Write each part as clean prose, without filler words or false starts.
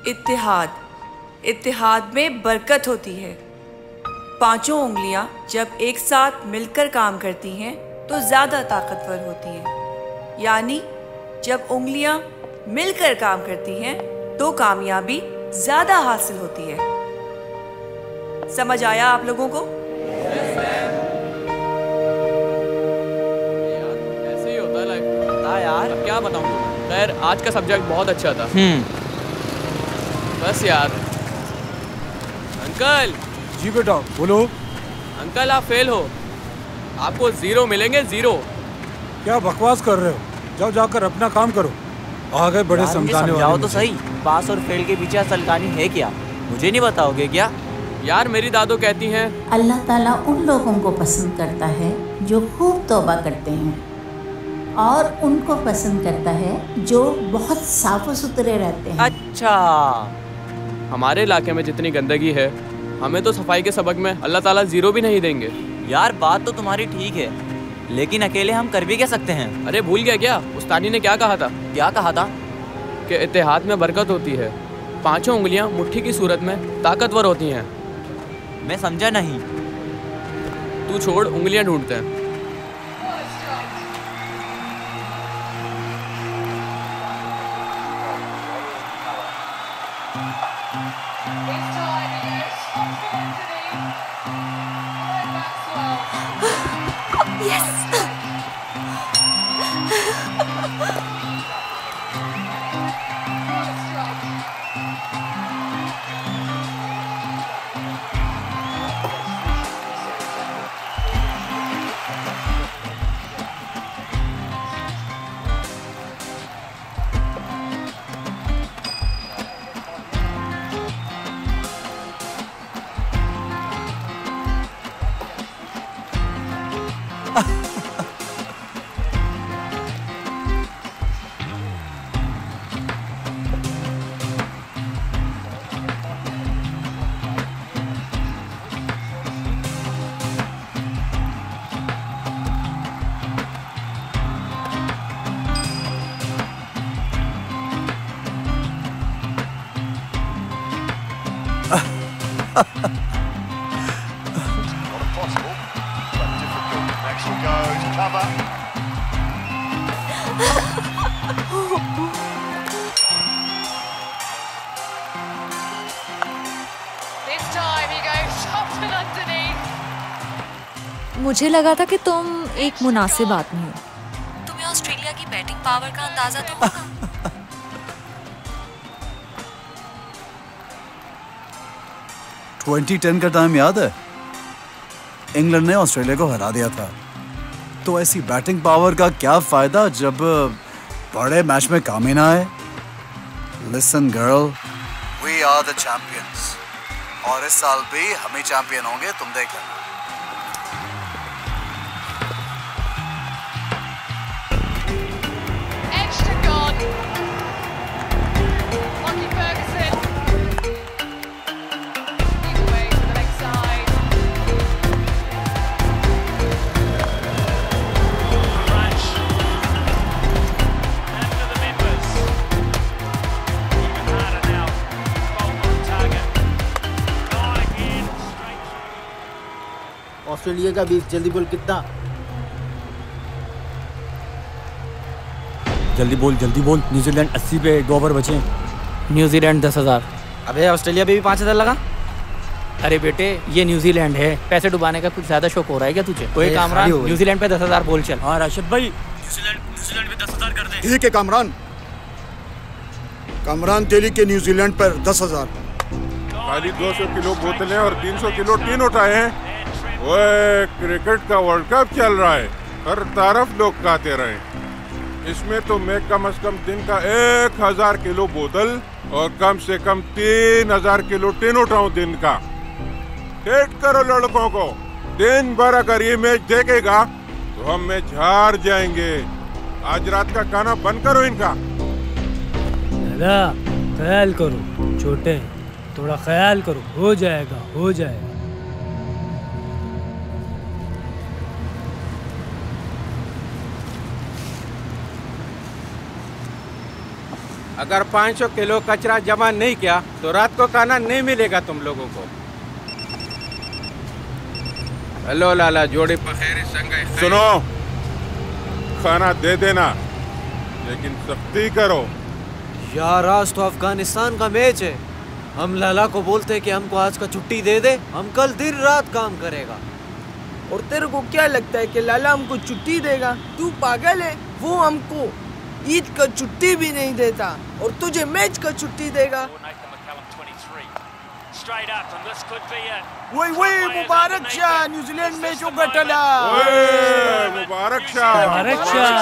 इत्तेहाद, इत्तेहाद में बरकत होती है। पांचों उंगलियां जब एक साथ मिलकर काम करती हैं तो ज्यादा ताकतवर होती हैं। यानी जब उंगलियां मिलकर काम करती हैं तो कामयाबी ज्यादा हासिल होती है। समझ आया आप लोगों को? ऐसे ही होता है लाइफ। हाँ यार, अब क्या बताऊं तुम्हें। खैर आज का सब्जेक्ट बहुत अच्छा था। बस यार। अंकल। जी बेटा बोलो। अंकल आप फेल हो, आपको 0 मिलेंगे, 0। क्या बकवास कर रहे हो? जाओ जाकर अपना काम करो। आ गए बड़े समझाने वाले। तो सही, पास और फेल के पीछे असल कहानी है क्या? मुझे नहीं बताओगे क्या? यार मेरी दादू कहती हैं अल्लाह ताला उन लोगों को पसंद करता है जो खूब तौबा करते हैं और उनको पसंद करता है जो बहुत साफ सुथरे रहते हैं। अच्छा, हमारे इलाके में जितनी गंदगी है हमें तो सफाई के सबक में अल्लाह ताला 0 भी नहीं देंगे। यार बात तो तुम्हारी ठीक है, लेकिन अकेले हम कर भी क्या सकते हैं? अरे भूल गया क्या? उस्तादी ने क्या कहा था? क्या कहा था? कि इत्तेहाद में बरकत होती है। पांचों उंगलियां मुट्ठी की सूरत में ताकतवर होती हैं। मैं समझा नहीं। तू छोड़, उंगलियां ढूंढते हैं। मुझे लगा था कि तुम एक मुनासिब आदमी हो। तुम्हें ऑस्ट्रेलिया की बैटिंग पावर का अंदाजा तो होगा। 2010 का टाइम याद है? इंग्लैंड ने ऑस्ट्रेलिया को हरा दिया था। तो ऐसी बैटिंग पावर का क्या फायदा जब बड़े मैच में काम ही ना आए। Listen girl, we are the champions और इस साल भी हम ही चैंपियन होंगे, तुम देख लेना। ऑस्ट्रेलिया का 20, जल्दी बोल कितना? जल्दी बोल। न्यूजीलैंड 80 पे 2 ओवर बचे। न्यूजीलैंड 10,000। अबे ऑस्ट्रेलिया पे भी 5,000 लगा। अरे बेटे ये न्यूजीलैंड है, पैसे डुबाने का कुछ ज्यादा शौक हो रहा है क्या तुझे? कोई कामरान न्यूजीलैंड पे 10,000 बोल चल। हाँ राशिद भाई, न्यूजीलैंड पे 10,000 कर दे। ठीक है कामरान तेली के न्यूजीलैंड पर 10,000। खाली 200 किलो बोतलें और 300 किलो टीन उठाए हैं। ओए क्रिकेट का वर्ल्ड कप चल रहा है, हर तरफ लोग गाते रहे। इसमें तो मैं कम से कम दिन का 1,000 किलो बोतल और कम से कम 3,000 किलो टीन उठाऊं दिन का। सेट करो लड़कों को, दिन भर अगर ये मैच देखेगा तो हम मैच हार जाएंगे। आज रात का खाना बंद करो इनका। दादा ख्याल करो, छोटे थोड़ा ख्याल करो, हो जाएगा। अगर 500 किलो कचरा जमा नहीं किया तो रात को खाना नहीं मिलेगा तुम लोगों को। हेलो लाला, जोड़ी पखेरी संग। सुनो, खाना दे देना लेकिन सख्ती करो। यार आज तो अफगानिस्तान का मैच है, हम लाला को बोलते हैं कि हमको आज का छुट्टी दे दे, हम कल दिन रात काम करेगा। और तेरे को क्या लगता है कि लाला हमको छुट्टी देगा? तू पागल है, वो हमको ईद का छुट्टी भी नहीं देता और तुझे मैच का छुट्टी देगा। वही मुबारक शाह, न्यूजीलैंड मैच होगा टला। Mubarak Shah, Mubarak Shah.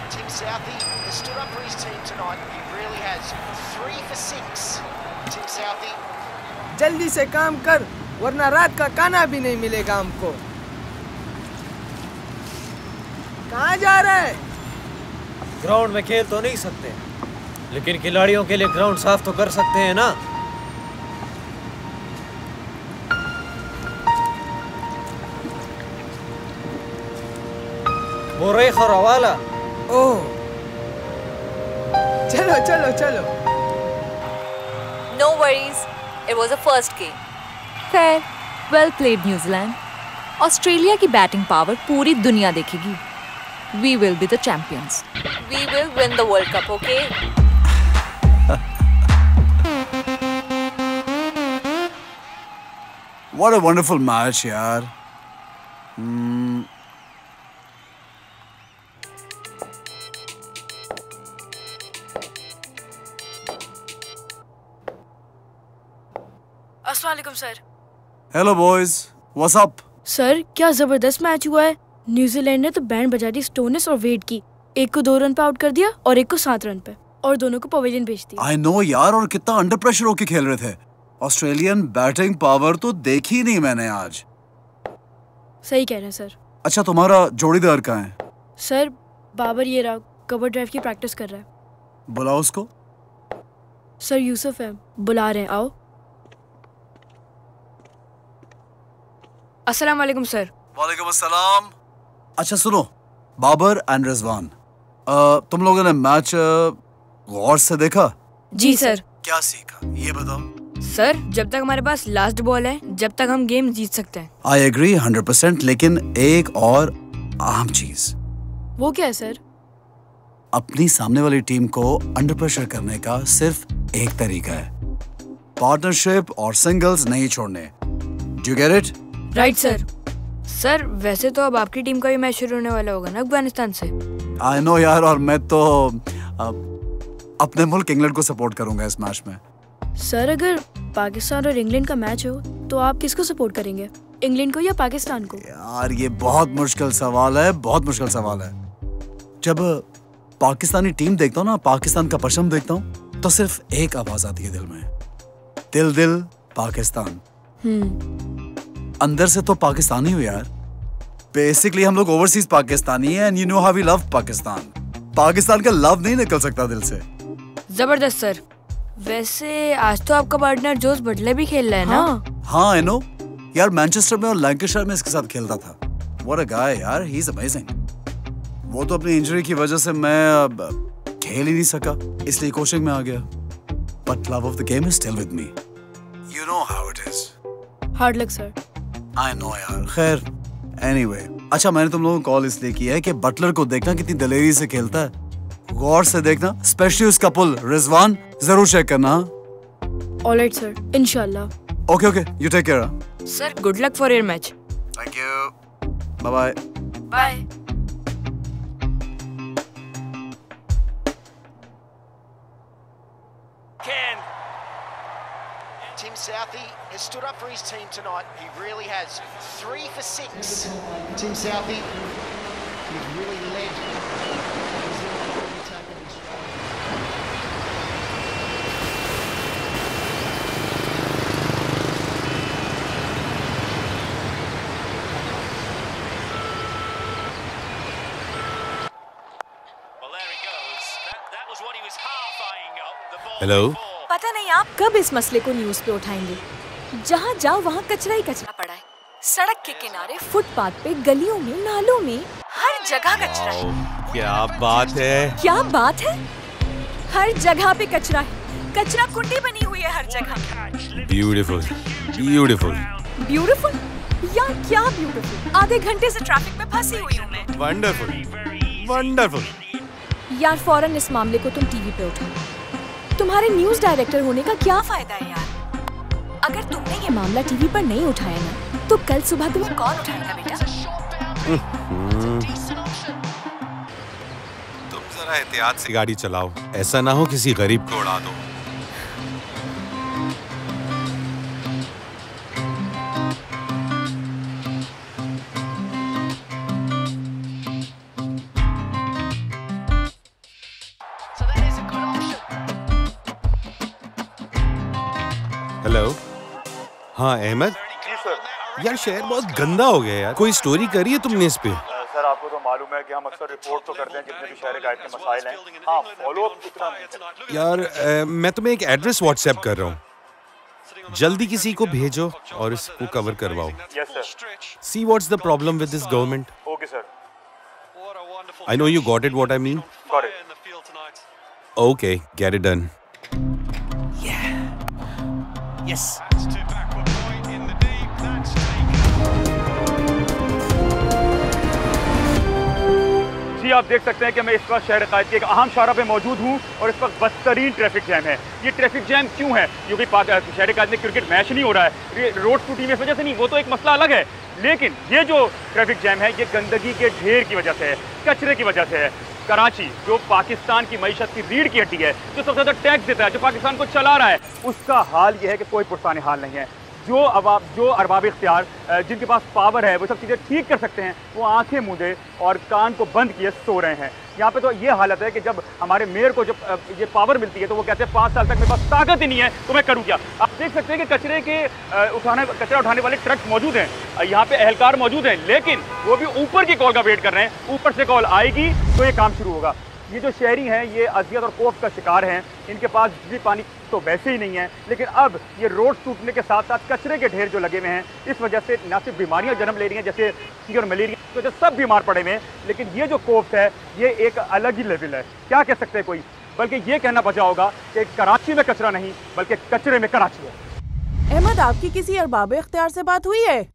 Tim Southee has stood up for his team tonight. He really has. 3 for 6. Tim Southee. जल्दी से काम कर वरना रात का खाना भी नहीं मिलेगा हमको। कहाँ जा रहा है? ग्राउंड में खेल तो नहीं सकते, लेकिन खिलाड़ियों के लिए ग्राउंड साफ तो कर सकते हैं ना। बोरे खरवाला। ओह, चलो चलो चलो। No worries, it was a first game. Fair, well played New Zealand. Australia की बैटिंग पावर पूरी दुनिया देखेगी। We will be the champions. We will win the World Cup, okay? What a wonderful match, यार। अस्सलाम वालेकुम sir. Hello boys, what's up? Sir क्या जबरदस्त match हुआ है। न्यूजीलैंड ने तो बैंड बजा दी स्टोनिस और वेड की। एक को 2 रन पे आउट कर दिया और एक को 7 रन पे, और दोनों को पवेलियन भेज दिया। I know यार, और कितना अंडर प्रेशर होके खेल रहे थे। ऑस्ट्रेलियन बैटिंग पावर तो देखी ही नहीं मैंने आज। सही कह रहे हैं सर। अच्छा, तुम्हारा जोड़ीदार कहाँ है? सर बाबर ये रहा, कवर ड्राइव की प्रैक्टिस कर रहा है। बुलाओ उसको। सर यूसुफ है, बुला रहे हैं, आओ। अस्सलाम वालेकुम सर। वालेकुम अस्सलाम। अच्छा सुनो, बाबर एंड रिजवान, तुम लोगों ने मैच गौर से देखा? जी सर। क्या सीखा ये बताओ। सर जब तक हमारे पास लास्ट बॉल है, जब तक हम गेम जीत सकते हैं। आई एग्री 100%, लेकिन एक और अहम चीज। वो क्या है सर? अपनी सामने वाली टीम को अंडर प्रेशर करने का सिर्फ एक तरीका है, पार्टनरशिप और सिंगल्स नहीं छोड़ने। Do you get it? Right sir. Sir वैसे तो अब आपकी टीम का भी मैच शुरू होने वाला होगा ना अफगानिस्तान से। आई नो यार, और मैं तो अपने मुल्क इंग्लैंड को सपोर्ट करूंगा इस मैच में। सर अगर पाकिस्तान और इंग्लैंड का मैच हो तो आप किसको सपोर्ट करेंगे, इंग्लैंड को या पाकिस्तान को? यार ये बहुत मुश्किल सवाल है, बहुत मुश्किल सवाल है। जब पाकिस्तानी टीम देखता हूँ ना, पाकिस्तान का परचम देखता हूँ, तो सिर्फ एक आवाज आती है दिल में, दिल दिल पाकिस्तान। अंदर से तो पाकिस्तानी हो यार। बेसिकली हम लोग ओवरसीज पाकिस्तानी हैं, and you know how we love Pakistan. Pakistan का लव नहीं निकल सकता दिल से। जबरदस्त सर। वैसे आज तो आपका पार्टनर जोस बटलर भी खेल रहा है ना? हाँ आई नो यार, मैनचेस्टर में और लैंकाशायर में इसके साथ खेलता था। व्हाट अ गाय यार, ही इज अमेजिंग। वो तो अपनी इंजरी की वजह से मैं खेल ही नहीं सका, इसलिए कोचिंग में आ गया। But love of the game is still with me. You know how it is. Hard luck sir. I no यार, खैर एनीवे। अच्छा, मैंने तुम लोगों को कॉल इसलिए किया है कि बटलर को देखना कितनी दलेरी से खेलता है, गौर से देखना, स्पेशली उसका पुल रिजवान जरूर चेक करना। ऑलराइट सर, इंशाल्लाह। Okay okay, you take care. Sir good luck for your match. Thank you, bye bye. Bye. Tim Southee has stood up for his team tonight. He really has. 3 for 6. Tim Southee, he's really led. Hello. पता नहीं आप कब इस मसले को news पे उठाएंगे। जहाँ जाओ वहाँ कचरा ही कचरा पड़ा है। सड़क के किनारे, फुटपाथ पे, गलियों में, नालों में, हर जगह कचरा है। क्या बात है। क्या बात है, हर जगह पे कचरा है, कचरा कुंडी बनी हुई है हर जगह। ब्यूटीफुल ब्यूटीफुल ब्यूटीफुल यार, क्या ब्यूटीफुल, आधे घंटे से ट्रैफिक में फंसी हुई हूँ मैं। Wonderful wonderful. यार फौरन इस मामले को तुम टीवी पे उठाओ। तुम्हारे न्यूज डायरेक्टर होने का क्या फायदा है यार। अगर तुमने ये मामला टीवी पर नहीं उठाया ना, तो कल सुबह तुम्हें कौन उठाएगा बेटा। तुम जरा एहतियात से गाड़ी चलाओ, ऐसा ना हो किसी गरीब को उड़ा दो। हेलो, हाँ अहमद। जी सर। यार शहर बहुत गंदा हो गया यार, कोई स्टोरी करी है तुमने इस पे? सर आपको तो मालूम है कि हम अक्सर रिपोर्ट तो करते हैं जितने भी शहर गाइड के मसाइल हैं। हाँ, फॉलो अप इतना नहीं। यार मैं तुम्हें एक एड्रेस व्हाट्सएप कर रहा हूँ, जल्दी किसी को भेजो और इसको कवर करवाओ। Yes sir. See what's the problem with this government. Okay sir. I know you got it what I mean. Got it. Okay, get it done. Yes. जी आप देख सकते हैं कि मैं इस वक्त शहर कायद के एक अहम शाहरा पे मौजूद हूँ और इस वक्त बदतरीन ट्रैफिक जैम है। ये ट्रैफिक जैम क्यों है? क्योंकि शहर कायद में क्रिकेट मैच नहीं हो रहा है, रोड टूटी हुई वजह से नहीं, वो तो एक मसला अलग है। लेकिन ये जो ट्रैफिक जैम है ये गंदगी के ढेर की वजह से है, कचरे की वजह से है। कराची जो पाकिस्तान की मईशत की रीढ़ की हड्डी है, जो सबसे ज़्यादा टैक्स देता है, जो पाकिस्तान को चला रहा है, उसका हाल ये है कि कोई पुरसाने हाल नहीं है। जो अरबाब इख्तियार जिनके पास पावर है वो सब चीज़ें ठीक कर सकते हैं, वो आंखें मूंदे और कान को बंद किए सो रहे हैं। यहाँ पे तो ये हालत है कि जब हमारे मेयर को जब ये पावर मिलती है तो वो कहते हैं 5 साल तक मेरे पास ताकत ही नहीं है तो मैं करूँ क्या। आप देख सकते हैं कि कचरा उठाने वाले ट्रक मौजूद हैं, यहाँ पे एहलकार मौजूद हैं, लेकिन वो भी ऊपर की कॉल का वेट कर रहे हैं। ऊपर से कॉल आएगी तो ये काम शुरू होगा। ये जो शहरी हैं ये अजियत और खौफ का शिकार हैं, इनके पास बिजली पानी तो वैसे ही नहीं है, लेकिन अब ये रोड टूटने के साथ साथ कचरे के ढेर जो लगे हुए हैं, इस वजह से न सिर्फ बीमारियां जन्म ले रही हैं जैसे और मलेरिया, तो जो सब बीमार पड़े हुए हैं। लेकिन ये जो खौफ है ये एक अलग ही लेवल है, क्या कह सकते हैं कोई, बल्कि ये कहना बचा होगा कि कराची में कचरा नहीं बल्कि कचरे में कराची है। अहमद, आपकी किसी अरबाब इख्तियार से बात हुई है?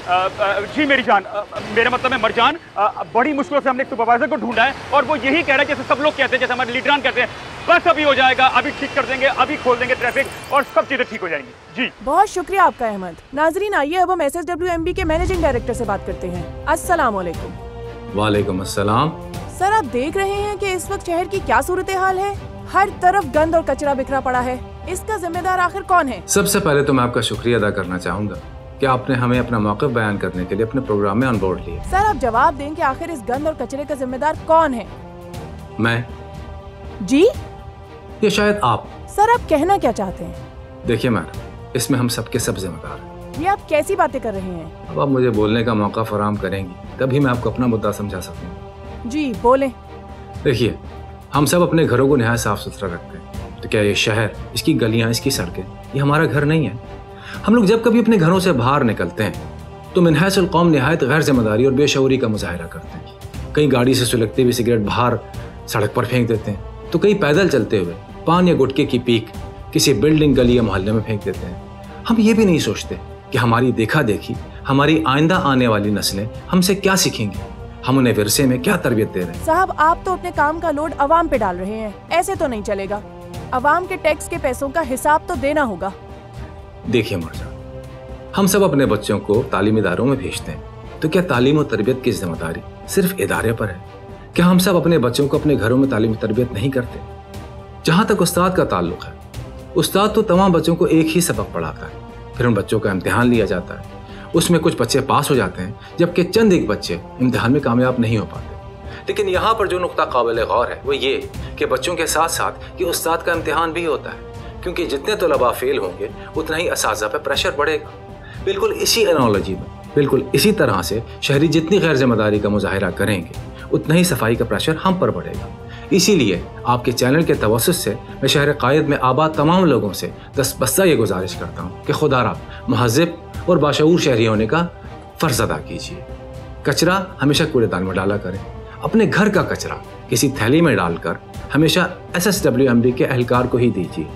जी मेरी जान, मेरा मतलब है मरजान, बड़ी मुश्किलों से हमने एक सुपरवाइजर को ढूंढा है और वो यही कह रहा है जैसे सब लोग कहते हैं, जैसे हमारे लीडरान कहते हैं, बस अभी हो जाएगा, अभी ठीक कर देंगे, अभी खोल देंगे ट्रैफिक और सब चीजें ठीक हो जाएंगी। जी बहुत शुक्रिया आपका अहमद। नाजरीन, आइए अब हम SSWMB के मैनेजिंग डायरेक्टर से बात करते हैं। अस्सलाम वालेकुम। वालेकुम अस्सलाम। सर, आप देख रहे हैं कि इस वक्त शहर की क्या सूरत हाल है। हर तरफ गंद और कचरा बिखरा पड़ा है, इसका जिम्मेदार आखिर कौन है? सबसे पहले तो मैं आपका शुक्रिया अदा करना चाहूँगा कि आपने हमें अपना मौक़िफ़ बयान करने के लिए अपने प्रोग्राम में ऑन बोर्ड लिया। सर, आप जवाब दें कि आखिर इस गंद और कचरे का जिम्मेदार कौन है? मैं। जी? या शायद आप। सर, आप कहना क्या चाहते हैं? देखिए मैडम, इसमें हम सबके सब जिम्मेदार हैं। ये आप कैसी बातें कर रहे हैं? अब आप मुझे बोलने का मौका फराहम करेंगी तभी मैं आपको अपना मुद्दा समझा सकूँगा। जी बोलें। देखिए, हम सब अपने घरों को नहायत साफ सुथरा रखते हैं, तो क्या ये शहर, इसकी गलियाँ, इसकी सड़कें, ये हमारा घर नहीं है? हम लोग जब कभी अपने घरों से बाहर निकलते हैं तो मिनहाजुल कौम निहायत गैर जिम्मेदारी और बेशऊरी का मुजाहिरा करते हैं। कई गाड़ी से सुलगते हुए सिगरेट बाहर सड़क पर फेंक देते हैं, तो कई पैदल चलते हुए पान या गुटखे की पीक किसी बिल्डिंग, गली या मोहल्ले में फेंक देते हैं। हम ये भी नहीं सोचते कि हमारी देखा देखी हमारी आइंदा आने वाली नस्लें हमसे क्या सीखेंगी, हम उन्हें विरसे में क्या तरबियत दे रहे हैं। साहब, आप तो अपने काम का लोड अवाम पे डाल रहे हैं, ऐसे तो नहीं चलेगा। अवाम के टैक्स के पैसों का हिसाब तो देना होगा। देखिए मर्जा, हम सब अपने बच्चों को तालीमी इदारों में भेजते हैं, तो क्या तालीम और तरबियत की जिम्मेदारी सिर्फ इदारे पर है? क्या हम सब अपने बच्चों को अपने घरों में तालीम तरबियत नहीं करते? जहाँ तक उस्ताद का ताल्लुक है, उस्ताद तो तमाम बच्चों को एक ही सबक पढ़ाता है, फिर उन बच्चों का इम्तिहान लिया जाता है, उसमें कुछ बच्चे पास हो जाते हैं जबकि चंद एक बच्चे इम्तिहान में कामयाब नहीं हो पाते। लेकिन यहाँ पर जो नुक्ता काबिल गौर है वो ये कि बच्चों के साथ साथ कि उस्ताद का इम्तिहान भी होता है, क्योंकि जितने तलबा फेल होंगे उतना ही असातिज़ा पे प्रेशर बढ़ेगा। बिल्कुल इसी एनालॉजी में, बिल्कुल इसी तरह से शहरी जितनी गैर जिम्मेदारी का मुजाहिरा करेंगे उतना ही सफाई का प्रेशर हम पर बढ़ेगा। इसीलिए आपके चैनल के तवस्सुत से मैं शहर कायद में आबाद तमाम लोगों से दस्तबस्ता ये गुजारिश करता हूँ कि खुदारा महज़िब और बाशऊर शहरी होने का फ़र्ज़ अदा कीजिए। कचरा हमेशा कूड़ेदान में डाला करें, अपने घर का कचरा किसी थैली में डालकर हमेशा SSWMB के एहलकार को ही दीजिए।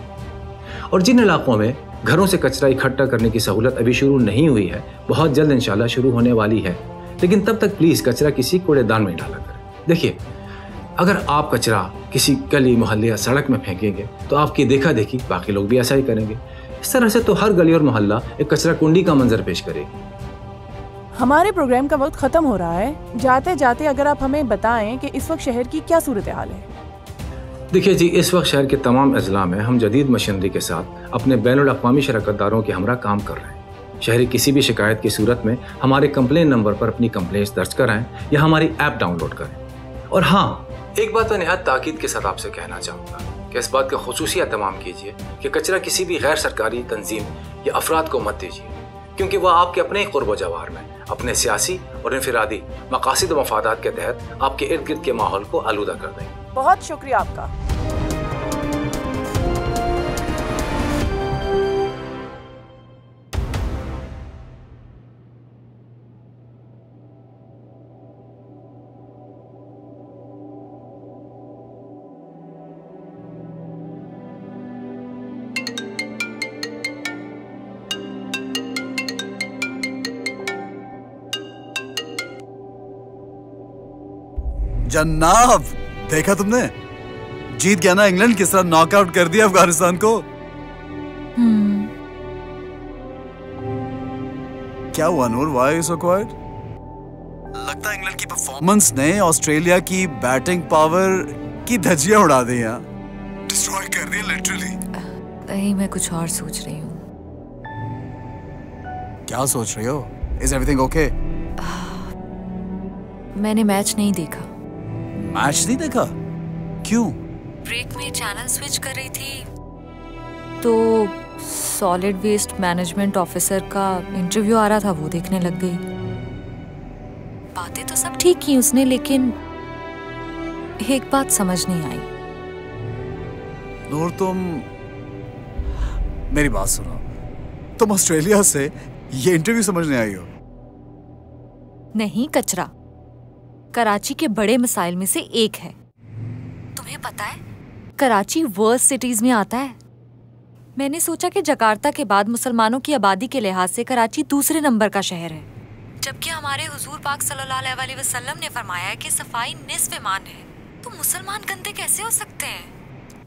और जिन इलाकों में घरों से कचरा इकट्ठा करने की सहूलत अभी शुरू नहीं हुई है, बहुत जल्द इंशाल्लाह शुरू होने वाली है, लेकिन तब तक प्लीज कचरा किसी कूड़ेदान में डाला करें। देखिए, अगर आप कचरा किसी गली, मोहल्ले या सड़क में फेंकेंगे तो आपकी देखा देखी बाकी लोग भी ऐसा ही करेंगे। इस तरह से तो हर गली और मोहल्ला एक कचरा कुंडी का मंजर पेश करेगी। हमारे प्रोग्राम का वक्त खत्म हो रहा है। जाते जाते अगर आप हमें बताएं कि इस वक्त शहर की क्या सूरत हाल है। देखिए जी, इस वक्त शहर के तमाम अजला में हम जदीद मशीनरी के साथ अपने बैनुल अक़वामी शराकतदारों के हमरा काम कर रहे हैं। शहरी किसी भी शिकायत की सूरत में हमारे कंप्लेन नंबर पर अपनी कंप्लेंट्स दर्ज कराएं या हमारी ऐप डाउनलोड करें। और हाँ, एक बात मैं निहायत ताकीद के साथ आपसे कहना चाहूँगा कि इस बात का खुसूसी एहतमाम कीजिए कि कचरा किसी भी गैर सरकारी तंजीम या अफराद को मत दीजिए, क्योंकि वह आपके अपने ही क़ुर्ब जवार में अपने सियासी और इनफरादी मकासिद व मफादात के तहत आपके इर्द गिर्द के माहौल को आलूदा कर देंगे। बहुत शुक्रिया आपका। जनाब, देखा तुमने? जीत गया ना इंग्लैंड, किस तरह नॉकआउट कर दिया अफगानिस्तान को। क्या हुआ नूर, व्हाई सो क्वाइट? लगता है इंग्लैंड की परफॉर्मेंस ने ऑस्ट्रेलिया की बैटिंग पावर की धज्जियां उड़ा दी हैं, डिस्ट्रॉय कर दी लिटरली। नहीं, मैं कुछ और सोच रही हूँ। क्या सोच रही हो? Is everything okay? मैंने मैच नहीं देखा। मैच नहीं देखा? क्यों? ब्रेक में चैनल स्विच कर रही थी तो सॉलिड वेस्ट मैनेजमेंट ऑफिसर का इंटरव्यू आ रहा था, वो देखने लग गई। बातें तो सब ठीक की उसने, लेकिन एक बात समझ नहीं आई। नूर, तुम मेरी बात सुनो, तुम ऑस्ट्रेलिया से ये इंटरव्यू समझने आई हो? नहीं कचरा, कराची के बड़े मसाइल में से एक है। तुम्हें पता है कराची वर्स्ट सिटीज में आता है। मैंने सोचा कि जकार्ता के बाद मुसलमानों की आबादी के लिहाज से कराची दूसरे नंबर का शहर है, जबकि हमारे हुजूर पाक सल्लल्लाहु अलैहि वसल्लम ने फरमाया है कि सफाई निस्फ ईमान है। तो मुसलमान गंदे कैसे हो सकते हैं?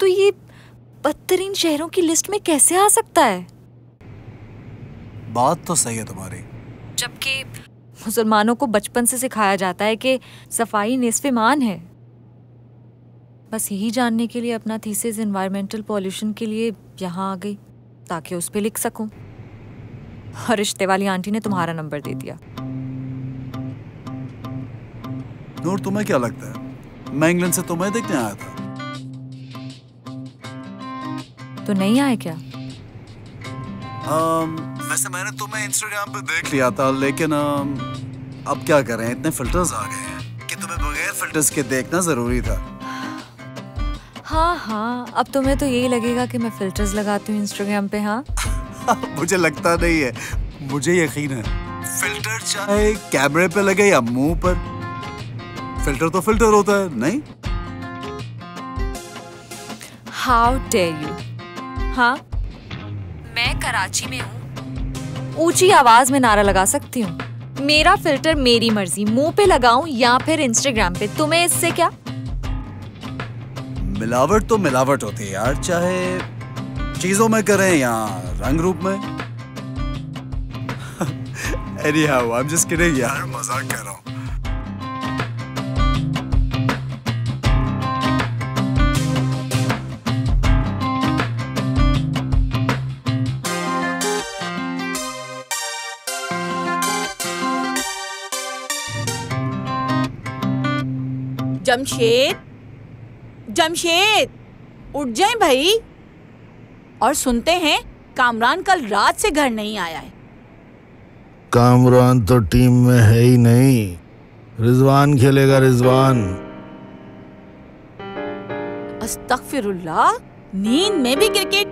तो ये बदतरीन शहरों की लिस्ट में कैसे आ सकता है? बात तो सही है तुम्हारी, जबकि मुसलमानों को बचपन से सिखाया जाता है कि सफाई निस्फ ईमान है। बस यही जानने के लिए अपना थीसिस एनवायरमेंटल पॉल्यूशन के लिए यहाँ आ गई, ताकि उस पे लिख सकूं। और रिश्ते वाली आंटी ने तुम्हारा नंबर दे दिया। नूर, तुम्हें क्या लगता है मैं इंग्लैंड से तुम्हें देखने आया था? तो नहीं आए क्या? वैसे मैंने तुम्हें इंस्टाग्राम पे देख लिया था, लेकिन अब क्या करें, इतने फिल्टर्स आ गए हैं कि तुम्हें बगैर फिल्टर्स के देखना जरूरी था। हाँ, अब तुम्हें तो यही लगेगा कि मैं फिल्टर्स लगाती हूँ इंस्टाग्राम पे। हाँ मुझे लगता नहीं है, मुझे यकीन है। फिल्टर चाहे कैमरे पे लगे या मुंह पर, फिल्टर तो फिल्टर होता है, नहीं? How dare you. हाँ, मैं कराची में हूँ, ऊंची आवाज में नारा लगा सकती हूँ। मेरा फिल्टर मेरी मर्जी, मुंह पे लगाऊं या फिर इंस्टाग्राम पे, तुम्हें इससे क्या? मिलावट तो मिलावट होती है यार, चाहे चीजों में करें या रंग रूप में। Anyhow, I'm just kidding यार, मजाक कर रहा हूँ। जमशेद, उठ जाए भाई। और सुनते हैं कामरान कल रात से घर नहीं आया है। कामरान तो टीम में है ही नहीं, रिजवान खेलेगा, रिजवान। अस्तगफिरुल्लाह, नींद में भी क्रिकेट?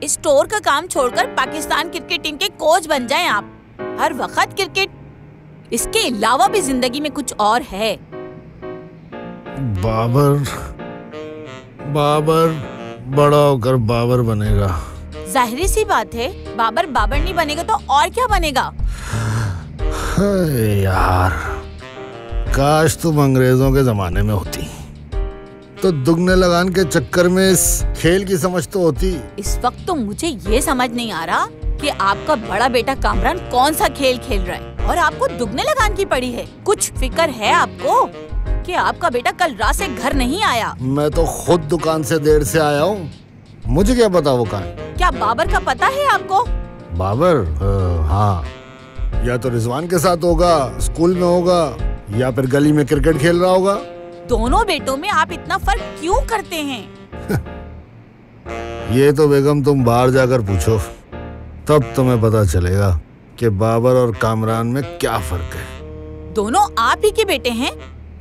स्टोर का काम छोड़कर पाकिस्तान क्रिकेट टीम के कोच बन जाएं आप। हर वक्त क्रिकेट, इसके अलावा भी जिंदगी में कुछ और है। बाबर बाबर बड़ा होकर बाबर बनेगा। जाहिर सी बात है, बाबर नहीं बनेगा तो और क्या बनेगा? यार, काश तुम अंग्रेजों के जमाने में होती तो दुगने लगान के चक्कर में इस खेल की समझ तो होती। इस वक्त तो मुझे ये समझ नहीं आ रहा कि आपका बड़ा बेटा कामरान कौन सा खेल खेल रहा है और आपको दुगने लगान की पड़ी है। कुछ फिक्र है आपको कि आपका बेटा कल रात से घर नहीं आया? मैं तो खुद दुकान से देर से आया हूँ, मुझे क्या पता वो कहाँ है। क्या बाबर का पता है आपको? बाबर? हाँ, या तो रिजवान के साथ होगा, स्कूल में होगा, या फिर गली में क्रिकेट खेल रहा होगा। दोनों बेटों में आप इतना फर्क क्यों करते हैं? ये तो बेगम तुम बाहर जाकर पूछो, तब तुम्हें पता चलेगा कि बाबर और कामरान में क्या फर्क है। दोनों आप ही के बेटे हैं।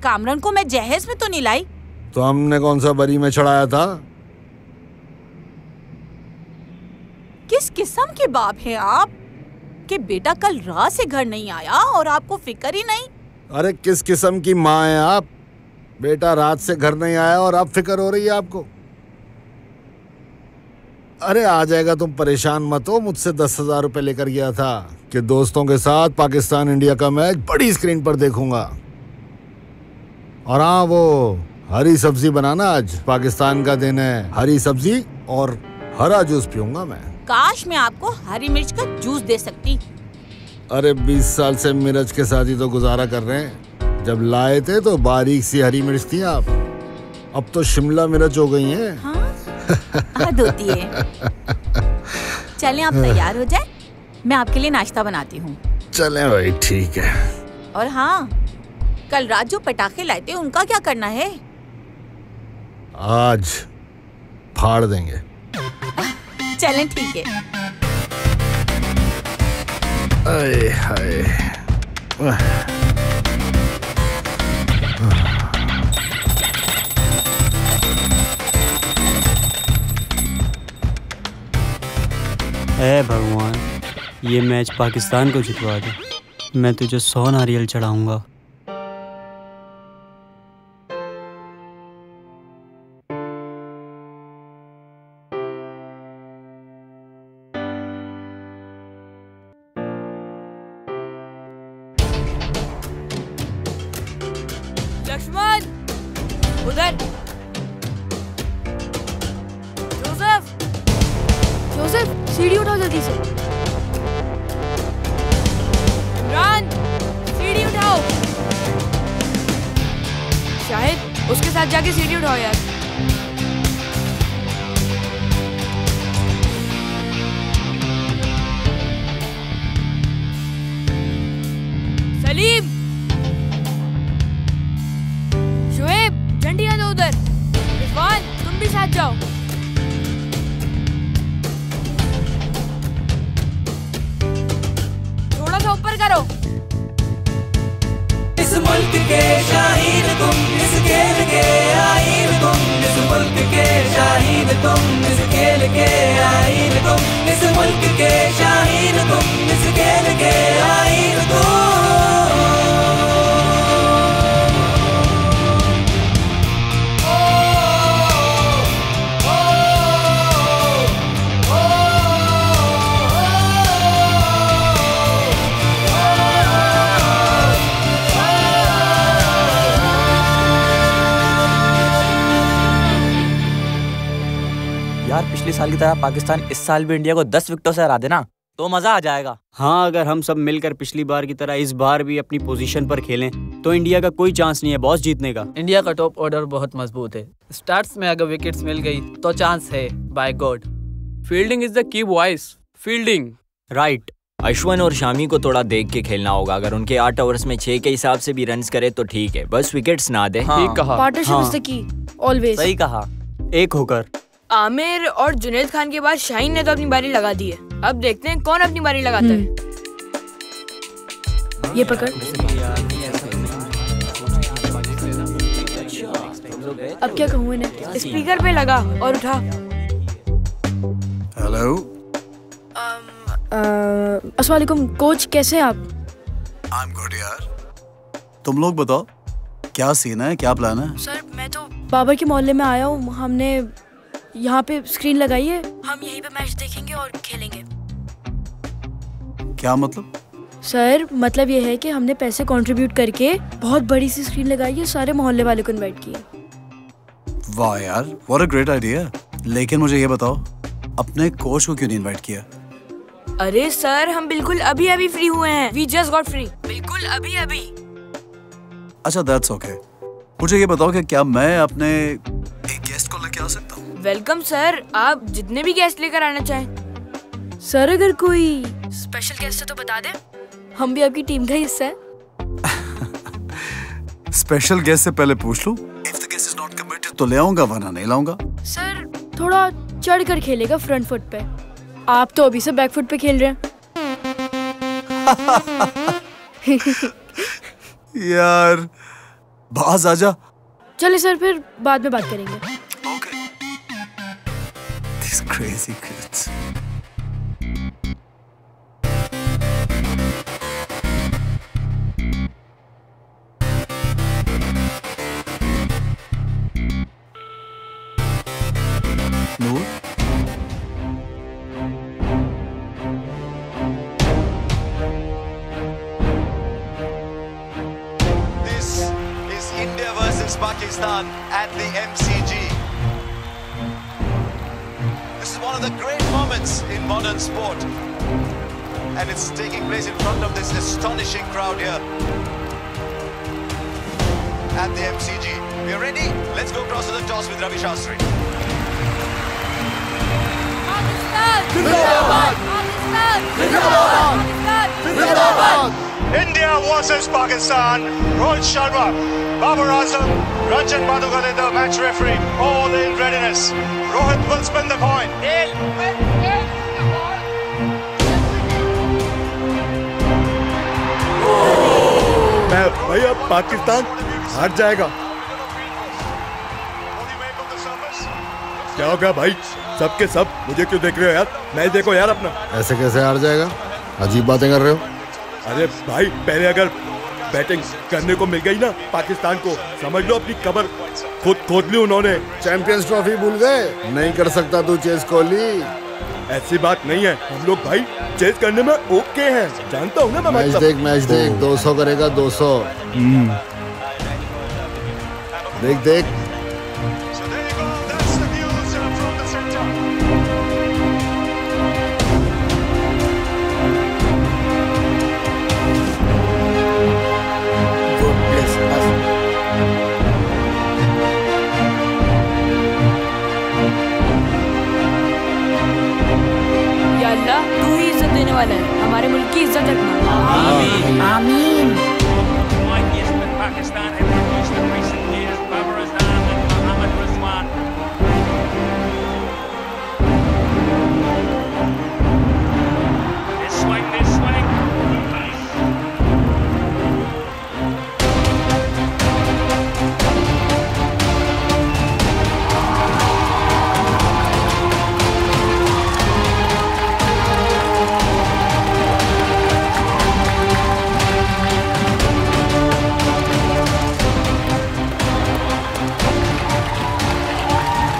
कामरान को मैं जहेज में तो नहीं लाई। तो हमने कौन सा बरी में चढ़ाया था? किस किस्म के बाप हैं आप कि बेटा कल रात से घर नहीं आया और आपको फिक्र ही नहीं? अरे किस किस्म की माँ है आप? बेटा रात से घर नहीं आया और अब फिक्र हो रही है आपको? अरे आ जाएगा, तुम परेशान मत हो। मुझसे 10,000 रुपए लेकर गया था कि दोस्तों के साथ पाकिस्तान इंडिया का मैच बड़ी स्क्रीन पर देखूंगा। और हाँ, वो हरी सब्जी बनाना, आज पाकिस्तान का दिन है। हरी सब्जी और हरा जूस पीऊंगा मैं। काश मैं आपको हरी मिर्च का जूस दे सकती। अरे 20 साल से मिर्च के साथ ही तो गुजारा कर रहे हैं। जब लाए थे तो बारीक सी हरी मिर्च थी आप, अब तो शिमला मिर्च हो गई हैं। हाँ? हद होती है। चलें, आप तैयार हो जाए, मैं आपके लिए नाश्ता बनाती हूँ। चलें भाई, ठीक है। और हाँ, कल रात जो पटाखे लाए थे उनका क्या करना है? आज फाड़ देंगे। चलें, ठीक है। आए हाय। ऐ भगवान, ये मैच पाकिस्तान को जितवा दे, मैं तुझे 100 नारियल चढ़ाऊंगा। लक्ष्मण, उधर। जोसेफ, जोसेफ, सीढ़ी उठाओ जल्दी से। इमरान, सीढ़ी उठाओ। शाहिद, उसके साथ जाके सीढ़ी उठाओ यार। सलीम, शुएब, झंडियां दो उधर। रिजवान, तुम भी साथ जाओ। थोड़ा सा ऊपर करो। इस मुल्क के शाहीन तुम, इस खेल के आईन तुम, इस मुल्क के शाहीन तुम, इस खेल के आईन तुम, इस मुल्क के शाहीन तुम, इस खेल के आईन तुम। यार, पिछले साल की तरह पाकिस्तान इस साल भी इंडिया को 10 विकेटों से हरा देना तो मजा आ जाएगा। हाँ, अगर हम सब मिलकर पिछली बार की तरह इस बार भी अपनी पोजीशन पर खेलें तो इंडिया का कोई चांस नहीं है बॉस जीतने का। इंडिया का टॉप ऑर्डर बहुत मजबूत है। स्टार्ट्स में अगर विकेट्स मिल गई तो चांस है, by God. Fielding is the key boys, fielding. Right. Ashwin और शामी को थोड़ा देख के खेलना होगा। अगर उनके 8 ओवर्स में 6 के हिसाब से भी रन्स करे तो ठीक है, बस विकेट्स ना दे। ठीक कहा। पार्टनरशिप इज द की, ऑलवेज। सही कहा, एक होकर। आमिर और जुनैद खान के बाद शाहीन ने तो अपनी बारी लगा दी है। अब देखते हैं कौन अपनी बारी लगाता है। ये पकड़। अब क्या कहूँ इन्हें? स्पीकर पे लगा और उठा। हेलो। अस्सलाम वालेकुम कोच, कैसे हैं आप? आई एम गुड यार। तुम लोग बताओ, क्या सीन है, क्या प्लान है? सर बाबर के मोहल्ले में आया हूँ। हमने यहाँ पे स्क्रीन लगाई है, हम यहीं पे मैच देखेंगे और खेलेंगे। क्या मतलब? सर मतलब ये है कि हमने पैसे कंट्रीब्यूट करके बहुत बड़ी सी स्क्रीन लगाई है, सारे मोहल्ले वाले को इनवाइट किया। वाह यार, व्हाट अ ग्रेट आइडिया। लेकिन मुझे ये बताओ, अपने कोच को क्यों नहीं इनवाइट किया? अरे सर हम बिल्कुल अभी अभी फ्री हुए हैं। वी जस्ट गॉट फ्री, बिल्कुल अभी अभी। अच्छा दैट्स ओके। मुझे ये बताओ कि क्या मैं अपने एक गेस्ट को लेके आ सकता हूँ? वेलकम सर, आप जितने भी गेस्ट लेकर आना चाहें। सर अगर कोई स्पेशल गेस्ट है तो बता दें, हम भी आपकी टीम का हिस्सा है। स्पेशल गेस्ट से पहले पूछ लूं, if the guest is not committed तो ले आऊंगा, वरना नहीं लाऊंगा। सर थोड़ा चढ़ कर खेलेगा फ्रंट फुट पे, आप तो अभी से बैक फुट पे खेल रहे हैं। यार बाज आजा। चलिए सर फिर बाद में बात करेंगे। These crazy kids. Noor? This is India versus Pakistan at the MCG. This is one of the great moments in modern sport, and it's taking place in front of this astonishing crowd here at the MCG. We are ready? Let's go across to the toss with Ravi Shastri. India versus Pakistan. Rohit Sharma, Babar Azam, Ranjan Madhugale, the match referee, all in readiness. Rohit will spin the coin. भैया पाकिस्तान हार जाएगा। क्या हो गया भाई? सबके सब मुझे क्यों देख रहे हो यार? मैच देखो यार अपना। ऐसे कैसे हार जाएगा? अजीब बातें कर रहे हो। अरे भाई पहले अगर बैटिंग करने को मिल गई ना पाकिस्तान को, समझ लो अपनी कबर खुद खोद ली उन्होंने। चैंपियंस ट्रॉफी भूल गए? नहीं कर सकता तू चेस कोहली। ऐसी बात नहीं है, हम लोग भाई चेस करने में ओके हैं, जानता हूँ ना मैं। मैच देख 200 करेगा 200। देख देख या अल्लाह तू ही इज्जत देने वाला है, हमारे मुल्क की इज्जत रखना। आमीन आमीन।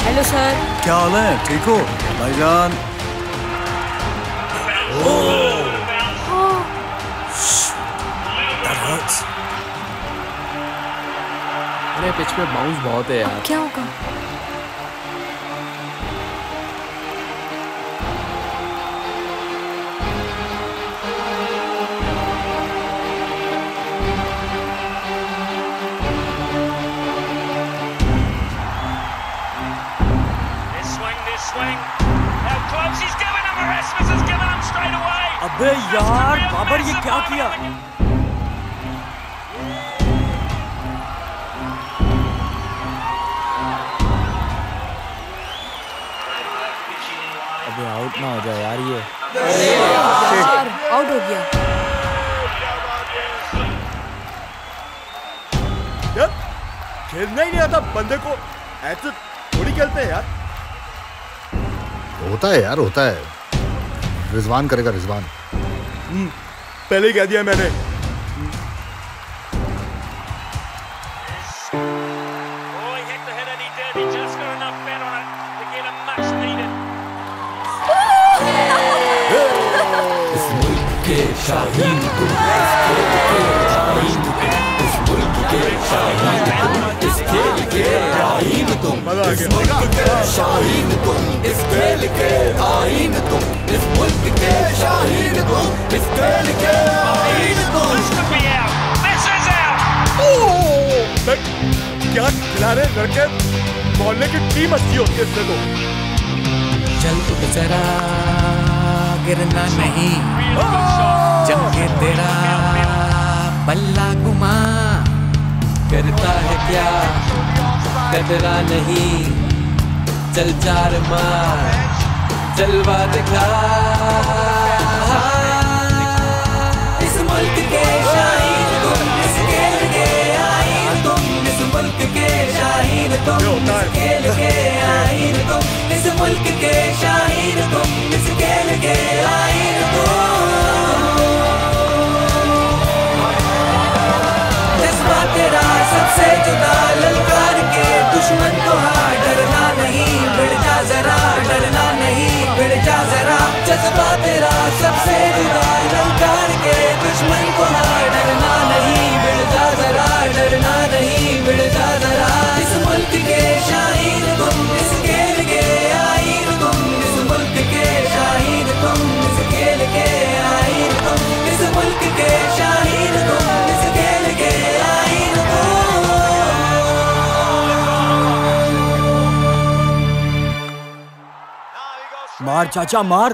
Hello sir. क्या हाल है? ठीक हो भाईजान? अरे पिच पे बाउंस बहुत है यार। क्या होगा? अबे यार बाबर ये क्या किया? अबे आउट ना हो जाए यार ये। आउट हो गया। यार खेलना ही नहीं आता बंदे को, ऐसे थोड़ी खेलते हैं यार। होता है यार, होता है। रिजवान करेगा, रिजवान। पहले ही कह दिया मैंने। क्या खिलाने लड़के मोहल्ले की टीम अच्छी होती है इससे तो। चल उठ जरा गिरना नहीं, जम के तेरा बल्ला घुमा, करता है क्या कतरा नहीं, चल चार मार जलवा दिखा। इस मुल्क के शाहीन तुम, इस खेल के आईन तुम, इस मुल्क के शाहीन तुम, इस खेल के आईन तुम, इस मुल्क के शाहीन तुम, इस खेल के आईन तुम। जज्बा तेरा सबसे जुदा ललकार के दुश्मन को हार, डरना नहीं भिड़ जा जरा, डरना नहीं भिड़ जा जरा। जज्बा तेरा सबसे जुदा ललकार के दुश्मन को हार, डरना नहीं भिड़ जा जरा, डरना नहीं भिड़ जा जरा। इस मुल्क के शाहीन तुम, इस खेल के आईन तुम, इस मुल्क के शाहीन तुम, इस खेल के आईन तुम, इस मुल्क के शाहीन तुम, इस खेल के आईन तुम। मार चाचा मार,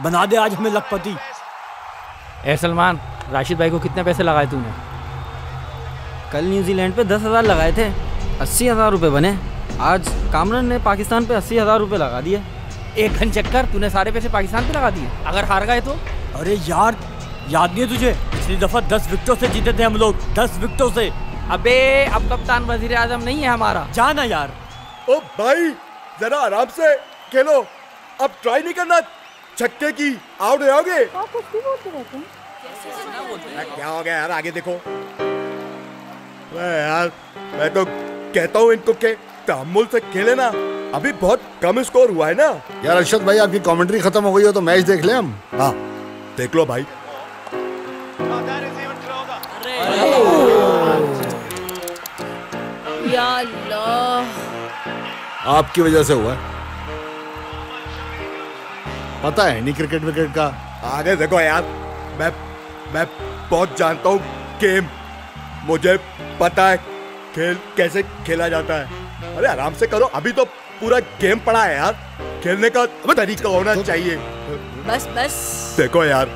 बना दे आज हमें लखपति। ए सलमान, राशिद भाई को कितने पैसे लगाए तूने? कल न्यूजीलैंड पे 10,000 लगाए थे, 80,000 रुपये बने। आज कामरान ने पाकिस्तान पे 80,000 रुपये लगा दिए। एक घन चक्कर तूने सारे पैसे पाकिस्तान पे लगा दिए। अगर हार गए तो? अरे यार याद नहीं है तुझे, पिछली दफा 10 विकेटों से जीते थे हम लोग, 10 विकेटों से। अबे अब कप्तान वजीर आजम नहीं है हमारा, जाना यार। ओ भाई जरा आराम से खेलो, अब ट्राई नहीं करना छक्के की, आउट हो जाओगे। क्या हो गया यार, आगे देखो। यार मैं तो कहता हूँ इनको के तहम्मुल से खेले ना, अभी बहुत कम स्कोर हुआ है ना। यार अरशद भाई आपकी कमेंट्री खत्म हो गई हो तो मैच देख ले हम। हाँ देख लो भाई। या अल्लाह, आपकी वजह से हुआ है, पता है नहीं क्रिकेट विकेट का। आगे देखो यार, मैं बहुत जानता हूँ गेम, मुझे पता है खेल कैसे खेला जाता है। अरे आराम से करो, अभी तो पूरा गेम पड़ा है यार, खेलने का तरीका होना चाहिए। बस बस देखो यार।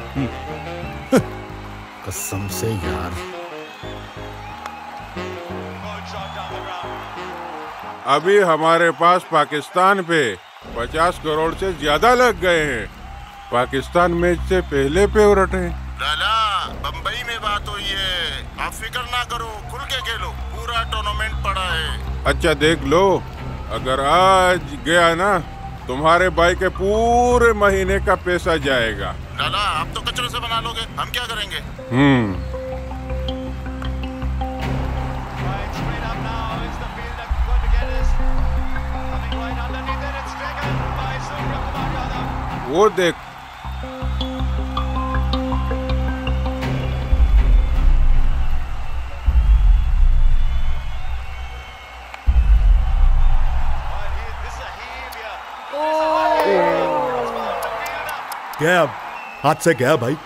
कसम से यार। अभी हमारे पास पाकिस्तान पे 50 करोड़ से ज्यादा लग गए हैं। पाकिस्तान मैच से पहले फेवरेट है। लाला बम्बई में बात हुई है, आप फिक्र ना करो, खुल के खेलो, पूरा टूर्नामेंट पड़ा है। अच्छा देख लो, अगर आज गया ना तुम्हारे भाई के पूरे महीने का पैसा जाएगा। लाला आप तो कचरे से बना लोगे, हम क्या करेंगे? वो देख, क्या हाथ से गया भाई।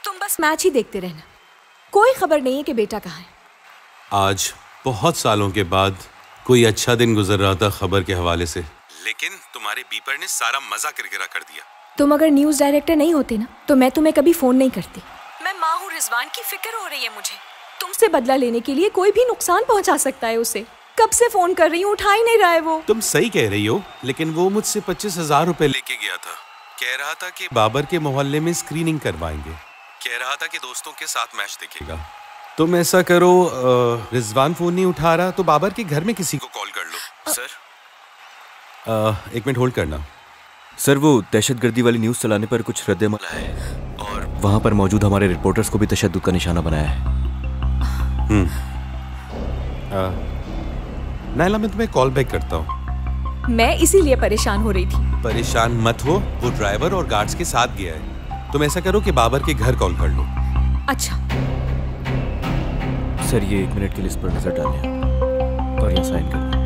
तुम बस मैच ही देखते रहना, कोई खबर नहीं है कि बेटा कहाँ है। आज बहुत सालों के बाद कोई अच्छा दिन गुजर रहा था खबर के हवाले से, लेकिन तुम्हारे बीपर ने सारा मजा किरकिरा कर दिया। तुम अगर न्यूज़ डायरेक्टर नहीं होते ना तो मैं तुम्हें कभी फोन नहीं करती। मैं माँ हूँ, रिजवान की फिक्र हो रही है मुझे। तुमसे बदला लेने के लिए कोई भी नुकसान पहुँचा सकता है उसे। कब से फोन कर रही हूँ, उठा ही नहीं रहा है वो। तुम सही कह रही हो, लेकिन वो मुझसे 25,000 रुपए लेके गया था। कह रहा था कि बाबर के मोहल्ले में स्क्रीनिंग करवाएंगे। कह रहा था कि दोस्तों के साथ मैच देखेगा। तुम ऐसा करो, रिजवान फोन नहीं उठा रहा तो बाबर के घर में किसी को कॉल कर लो। सर 1 मिनट होल्ड करना। सर, वो दहशतगर्दी वाली न्यूज़ चलाने पर कुछ रद्द-ए-अमल है और वहाँ पर मौजूद हमारे रिपोर्टर्स को भी तशद्दुद का निशाना बनाया है। नायला, मैं तुम्हें कॉल बैक करता हूँ। मैं इसीलिए परेशान हो रही थी। परेशान मत हो, वो ड्राइवर और गार्ड्स के साथ गया है। तुम ऐसा करो कि बाबर के घर कॉल कर लो। अच्छा सर, ये 1 मिनट के लिए इस पर नजर डालें और यहाँ साइन कर लें।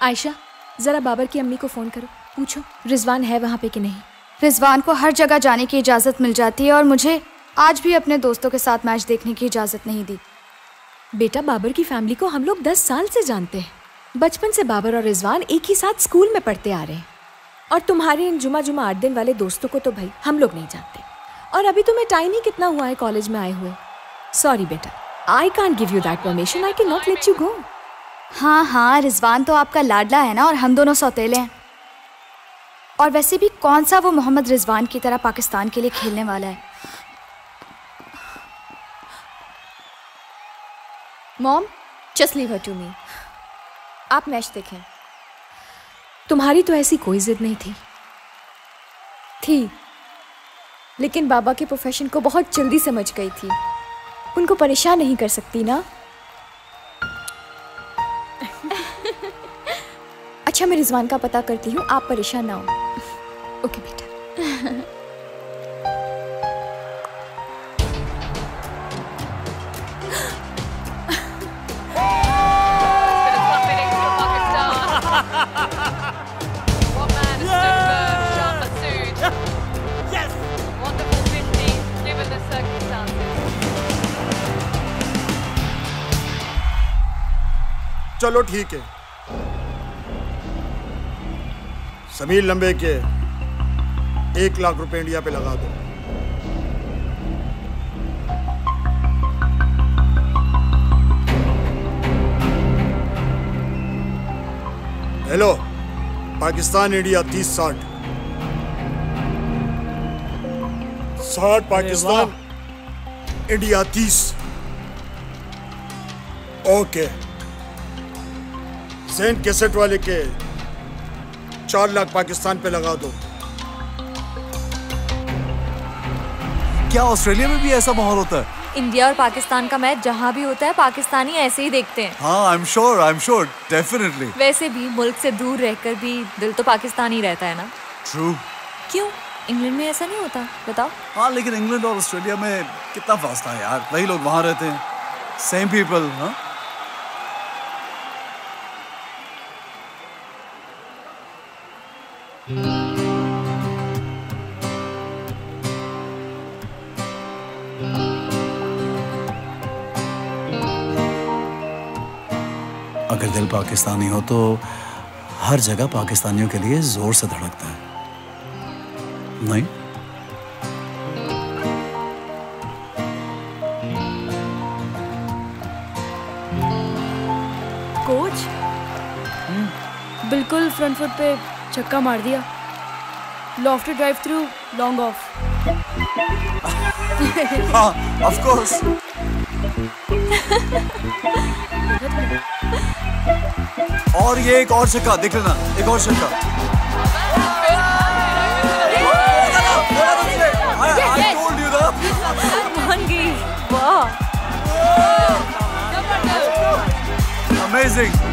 आयशा, जरा बाबर की अम्मी को फोन करो, पूछो रिजवान है वहाँ पे कि नहीं। रिजवान को हर जगह जाने की इजाज़त मिल जाती है और मुझे आज भी अपने दोस्तों के साथ मैच देखने की इजाज़त नहीं दी। बेटा, बाबर की फैमिली को हम लोग 10 साल से जानते हैं। बचपन से बाबर और रिजवान एक ही साथ स्कूल में पढ़ते आ रहे हैं। और तुम्हारे इन जुमा 8 दिन वाले दोस्तों को तो भाई हम लोग नहीं जानते। और अभी तुम्हें टाइम ही कितना हुआ है कॉलेज में आए हुए। सॉरी बेटा, I can't give you that permission, I can not let you go. हाँ, रिजवान तो आपका लाडला है ना, और हम दोनों सौतेले हैं। और वैसे भी कौन सा वो मोहम्मद रिजवान की तरह पाकिस्तान के लिए खेलने वाला है। Mom, just leave her to me. आप मैच देखें। तुम्हारी तो ऐसी कोई जिद नहीं थी, लेकिन बाबा के प्रोफेशन को बहुत जल्दी समझ गई थी। उनको परेशान नहीं कर सकती ना। अच्छा, मैं रिजवान का पता करती हूँ, आप परेशान ना हो। ओके बेटा। चलो ठीक है, समीर लंबे के 1 लाख रुपए इंडिया पे लगा दो। Hello, Pakistan India 30-60। 60 Pakistan, India 30। Okay, सेंट कैसेट वाले के 4 लाख पाकिस्तान पे लगा दो। क्या ऑस्ट्रेलिया में भी ऐसा माहौल होता है? इंडिया और पाकिस्तान का मैच जहाँ भी होता है पाकिस्तानी ऐसे ही देखते हैं। हाँ, आई एम श्योर, डेफिनेटली। वैसे भी मुल्क से दूर रहकर भी दिल तो पाकिस्तान ही रहता है ना। ट्रू। क्यों, इंग्लैंड में ऐसा नहीं होता? बताओ। हाँ, लेकिन इंग्लैंड और ऑस्ट्रेलिया में कितना फासला है यार। वही लोग वहाँ रहते हैं, सेम पीपल। हाँ, अगर दिल पाकिस्तानी हो तो हर जगह पाकिस्तानियों के लिए जोर से धड़कता है, नहीं? कोच बिल्कुल फ्रंट फुट पे छक्का मार दिया। Lofted drive through, long off. हाँ, ऑफ कोर्स। और ये एक और छक्का देख लेना, एक और छक्का। I told you that. मान गई। वाह, Amazing.